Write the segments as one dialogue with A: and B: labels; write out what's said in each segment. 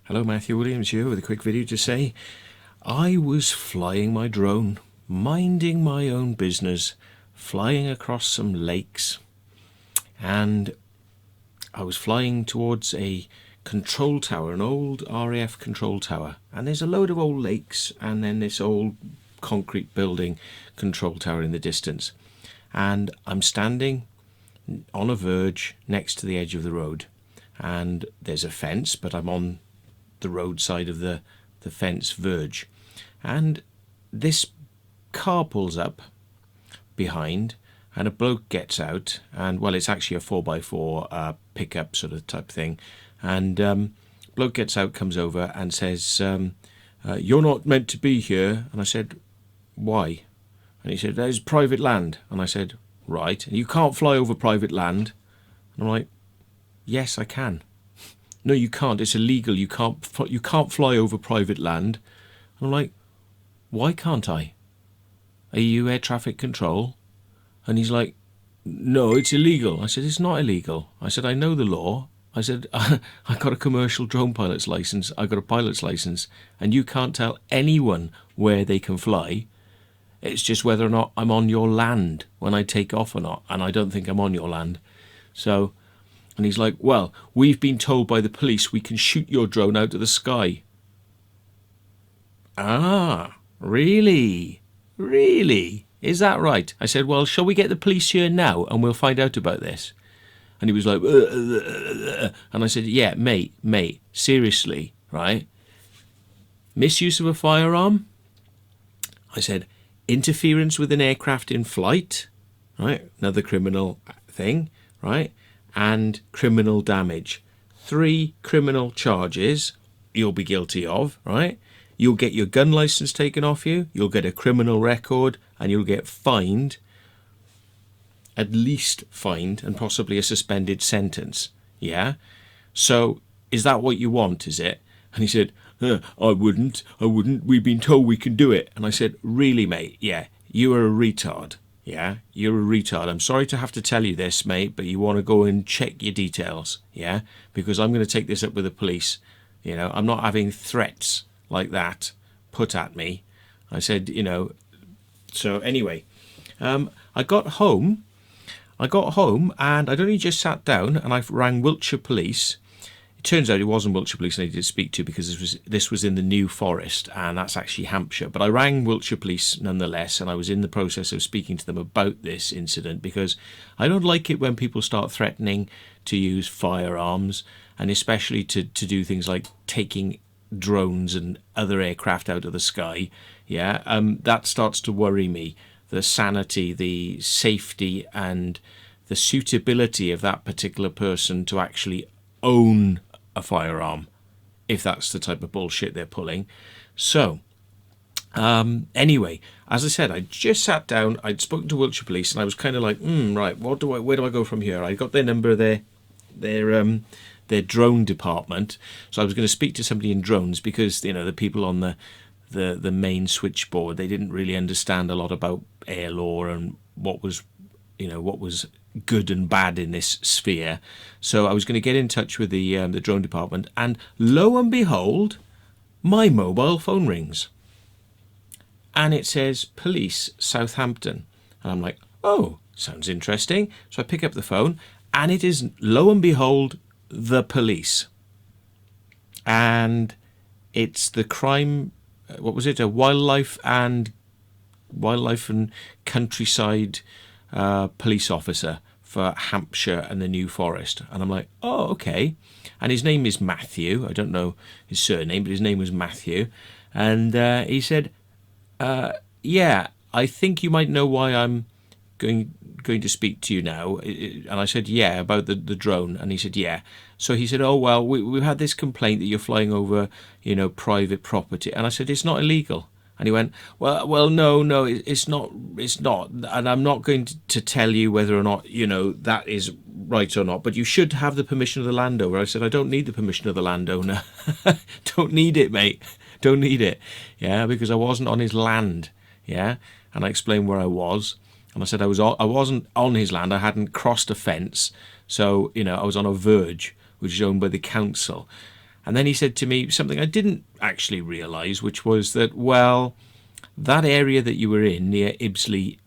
A: Hello, Matthew Williams here with a quick video to say I was flying my drone, minding my own business, flying across some lakes, and I was flying towards a control tower, an old RAF control tower, and there's a load of old lakes and then this old concrete building control tower in the distance, and I'm standing on a verge next to the edge of the road, and there's a fence, but I'm on the roadside of the fence verge, and this car pulls up behind and a bloke gets out, and well, it's actually a 4x4 pickup sort of type thing, and bloke gets out, comes over and says, you're not meant to be here. And I said, why? And he said, there's private land. And I said, right, and you can't fly over private land. And I'm like, yes, I can. No, you can't. It's illegal. You can't fly over private land. And I'm like, why can't I? Are you air traffic control? And he's like, no, it's illegal. I said, it's not illegal. I said, I know the law. I said, I got a commercial drone pilot's license. I got a pilot's license, and you can't tell anyone where they can fly. It's just whether or not I'm on your land when I take off or not. And I don't think I'm on your land. So. And he's like, well, we've been told by the police we can shoot your drone out of the sky. Ah, really? Really? Is that right? I said, well, shall we get the police here now and we'll find out about this? And he was like, and I said, yeah, mate, seriously, right? Misuse of a firearm? I said, interference with an aircraft in flight, right? Another criminal thing, right? And criminal damage. 3 criminal charges you'll be guilty of, right? You'll get your gun license taken off you, you'll get a criminal record, and you'll get fined, at least fined, and possibly a suspended sentence. Yeah? So, is that what you want, is it? And he said, I wouldn't, we've been told we can do it. And I said, really, mate? Yeah, you are a retard. Yeah, you're a retard. I'm sorry to have to tell you this, mate, but you want to go and check your details, yeah? Because I'm going to take this up with the police. You know, I'm not having threats like that put at me. I said, you know, so anyway, I got home and I'd only just sat down and I rang Wiltshire Police. Turns out it wasn't Wiltshire Police I needed to speak to because this was in the New Forest, and that's actually Hampshire. But I rang Wiltshire Police nonetheless, and I was in the process of speaking to them about this incident because I don't like it when people start threatening to use firearms, and especially to do things like taking drones and other aircraft out of the sky. Yeah, that starts to worry me. The sanity, the safety, and the suitability of that particular person to actually own a firearm, if that's the type of bullshit they're pulling. So anyway, as I said, I just sat down, I'd spoken to Wiltshire Police, and I was kind of like, right, where do I go from here? I got their number, their drone department, so I was going to speak to somebody in drones because, you know, the people on the main switchboard, they didn't really understand a lot about air law and what was good and bad in this sphere. So I was going to get in touch with the drone department, and lo and behold, my mobile phone rings and it says Police Southampton, and I'm like, oh, sounds interesting. So I pick up the phone and it is, lo and behold, the police, and it's the crime, what was it, a wildlife and countryside police officer for Hampshire and the New Forest. And I'm like, oh, okay. And his name is Matthew. I don't know his surname, but his name was Matthew. And he said, yeah, I think you might know why I'm going to speak to you now. And I said, yeah, about the drone. And he said, yeah. So he said, oh, well, we've had this complaint that you're flying over, you know, private property. And I said, it's not illegal. And he went, well, no, it's not, and I'm not going to tell you whether or not, you know, that is right or not, but you should have the permission of the landowner. I said, I don't need the permission of the landowner. Don't need it, mate. Don't need it. Yeah, because I wasn't on his land. Yeah, and I explained where I was, and I said I wasn't on his land. I hadn't crossed a fence, so, you know, I was on a verge, which is owned by the council. And then he said to me something I didn't actually realise, which was that, well, that area that you were in near Ibsley,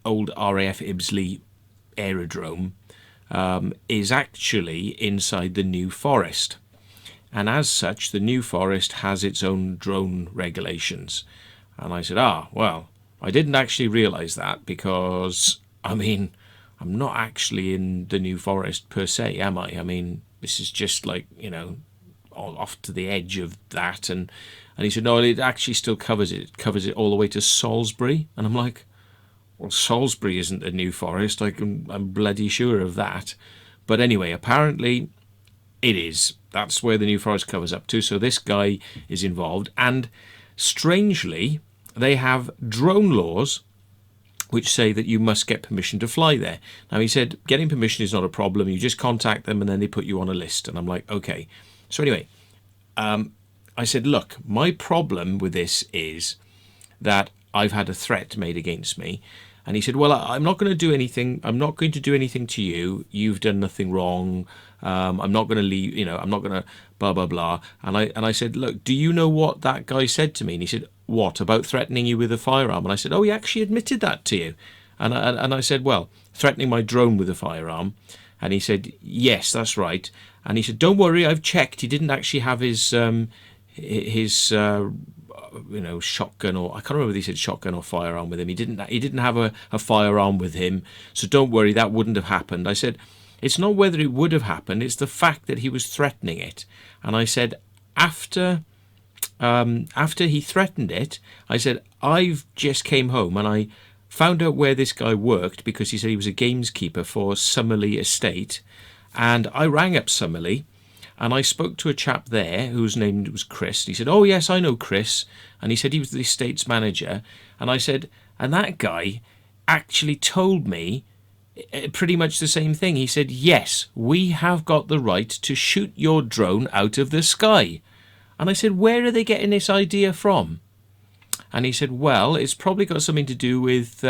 A: old RAF Ibsley aerodrome, is actually inside the New Forest. And as such, the New Forest has its own drone regulations. And I said, well, I didn't actually realise that because, I mean, I'm not actually in the New Forest per se, am I? I mean, this is just like, all off to the edge of that. And he said, no, it actually still covers it. It covers it all the way to Salisbury. And I'm like, well, Salisbury isn't the New Forest. I'm bloody sure of that. But anyway, apparently it is. That's where the New Forest covers up to. So this guy is involved. And strangely, they have drone laws which say that you must get permission to fly there. Now, he said getting permission is not a problem. You just contact them and then they put you on a list. And I'm like, okay. So anyway, I said, look, my problem with this is that I've had a threat made against me. And he said, well, I'm not going to do anything. I'm not going to do anything to you. You've done nothing wrong. I'm not going to leave, I'm not going to blah, blah, blah. And I said, look, do you know what that guy said to me? And he said, what, about threatening you with a firearm? And I said, oh, he actually admitted that to you. And I said, well, threatening my drone with a firearm. And he said, yes, that's right. And he said, don't worry, I've checked. He didn't actually have his shotgun, or I can't remember if he said shotgun or firearm with him. He didn't have a firearm with him. So don't worry, that wouldn't have happened. I said, it's not whether it would have happened, it's the fact that he was threatening it. And I said, after he threatened it, I said, I've just came home and I found out where this guy worked because he said he was a gameskeeper for Somerley Estate. And I rang up Somerley and I spoke to a chap there whose name was Chris. He said, oh, yes, I know Chris. And he said he was the estate's manager. And I said, and that guy actually told me pretty much the same thing. He said, yes, we have got the right to shoot your drone out of the sky. And I said, where are they getting this idea from? And he said, well, it's probably got something to do with,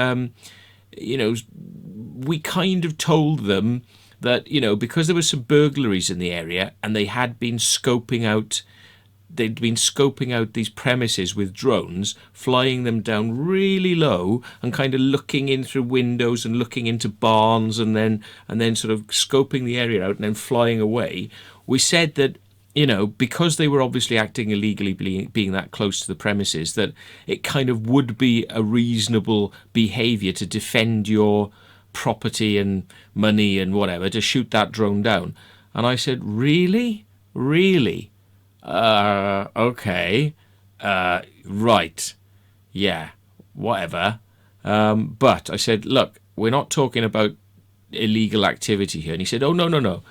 A: we kind of told them that, because there were some burglaries in the area and they had been scoping out, they'd been scoping out these premises with drones, flying them down really low and kind of looking in through windows and looking into barns and then sort of scoping the area out and then flying away. We said that, because they were obviously acting illegally, being that close to the premises, that it kind of would be a reasonable behaviour to defend your property and money and whatever, to shoot that drone down. And I said, really? Okay, right, yeah, whatever. But I said, look, we're not talking about illegal activity here. And he said, oh, no.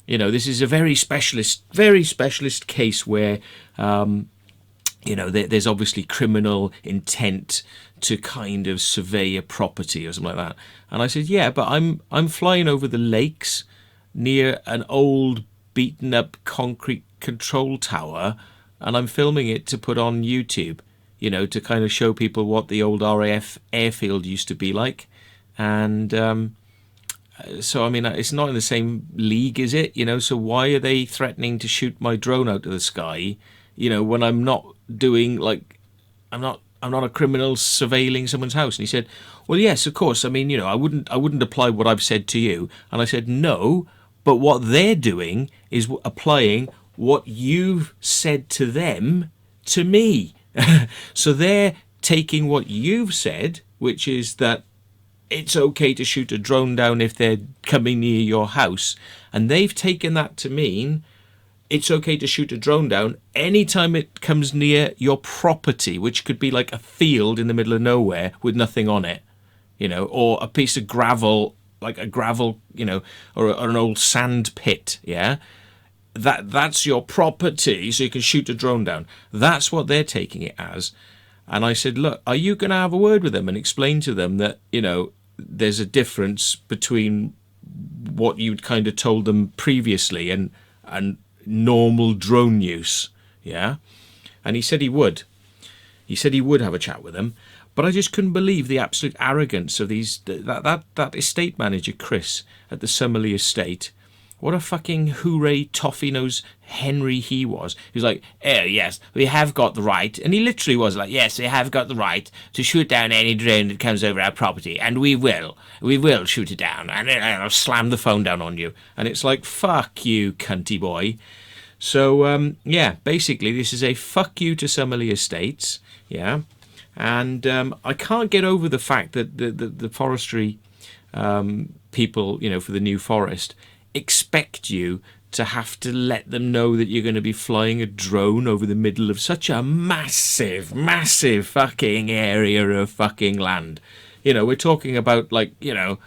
A: This is a very specialist case where, there's obviously criminal intent to kind of survey a property or something like that. And I said, yeah, but I'm flying over the lakes near an old beaten up concrete control tower and I'm filming it to put on YouTube, to kind of show people what the old RAF airfield used to be like. And so, I mean, it's not in the same league, is it? So why are they threatening to shoot my drone out of the sky, when I'm not doing, like, I'm not a criminal surveilling someone's house? And he said, well, yes, of course. I mean, I wouldn't apply what I've said to you. And I said, no, but what they're doing is applying what you've said to them to me. So they're taking what you've said, which is that it's okay to shoot a drone down if they're coming near your house, and they've taken that to mean it's okay to shoot a drone down anytime it comes near your property, which could be like a field in the middle of nowhere with nothing on it, or a piece of gravel, like a gravel, or an old sand pit, yeah? That's your property, so you can shoot a drone down. That's what they're taking it as. And I said, look, are you going to have a word with them and explain to them that, there's a difference between what you'd kind of told them previously and normal drone use, yeah? And he said he would. He said he would have a chat with them. But I just couldn't believe the absolute arrogance of that estate manager, Chris, at the Somerley Estate, What a fucking hooray toffee nose Henry he was. He was like, oh yes, we have got the right. And he literally was like, yes, we have got the right to shoot down any drone that comes over our property. And we will shoot it down. And I'll slam the phone down on you. And it's like, fuck you, cunty boy. So, yeah, basically this is a fuck you to Somerley Estates. Yeah. And I can't get over the fact that the forestry people, you know, for the New Forest, expect you to have to let them know that you're going to be flying a drone over the middle of such a massive, massive fucking area of fucking land. You know, we're talking about, like, you know,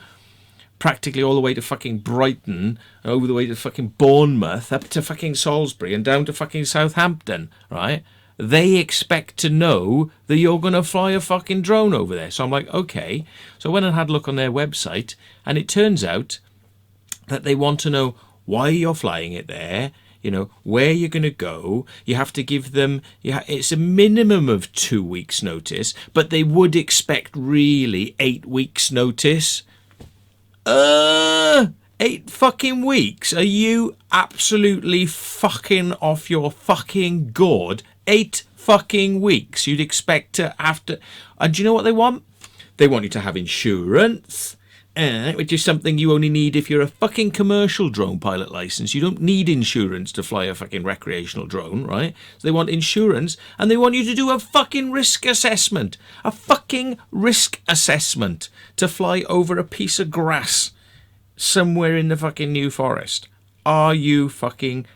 A: practically all the way to fucking Brighton, over the way to fucking Bournemouth, up to fucking Salisbury and down to fucking Southampton, right? They expect to know that you're going to fly a fucking drone over there. So I'm like, okay. So I went and had a look on their website, and it turns out that they want to know why you're flying it there, you know, where you're going to go. You have to give them, it's a minimum of 2 weeks notice, but they would expect really 8 weeks notice. 8 fucking weeks? Are you absolutely fucking off your fucking gourd? 8 fucking weeks you'd expect to have to... And do you know what they want? They want you to have insurance, which is something you only need if you're a fucking commercial drone pilot license. You don't need insurance to fly a fucking recreational drone, right? So they want insurance, and they want you to do a fucking risk assessment. A fucking risk assessment to fly over a piece of grass somewhere in the fucking New Forest. Are you fucking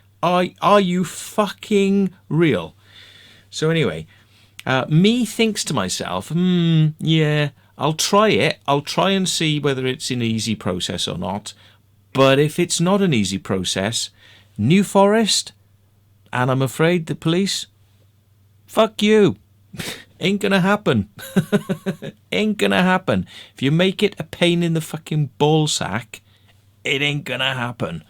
A: real? So anyway, me thinks to myself, yeah, I'll try it. I'll try and see whether it's an easy process or not. But if it's not an easy process, New Forest, and I'm afraid the police, fuck you. Ain't gonna happen. Ain't gonna happen. If you make it a pain in the fucking ball sack, it ain't gonna happen.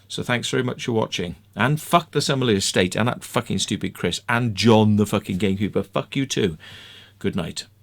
A: So thanks very much for watching. And fuck the Somerley Estate and that fucking stupid Chris and John the fucking gamekeeper. Fuck you too. Good night.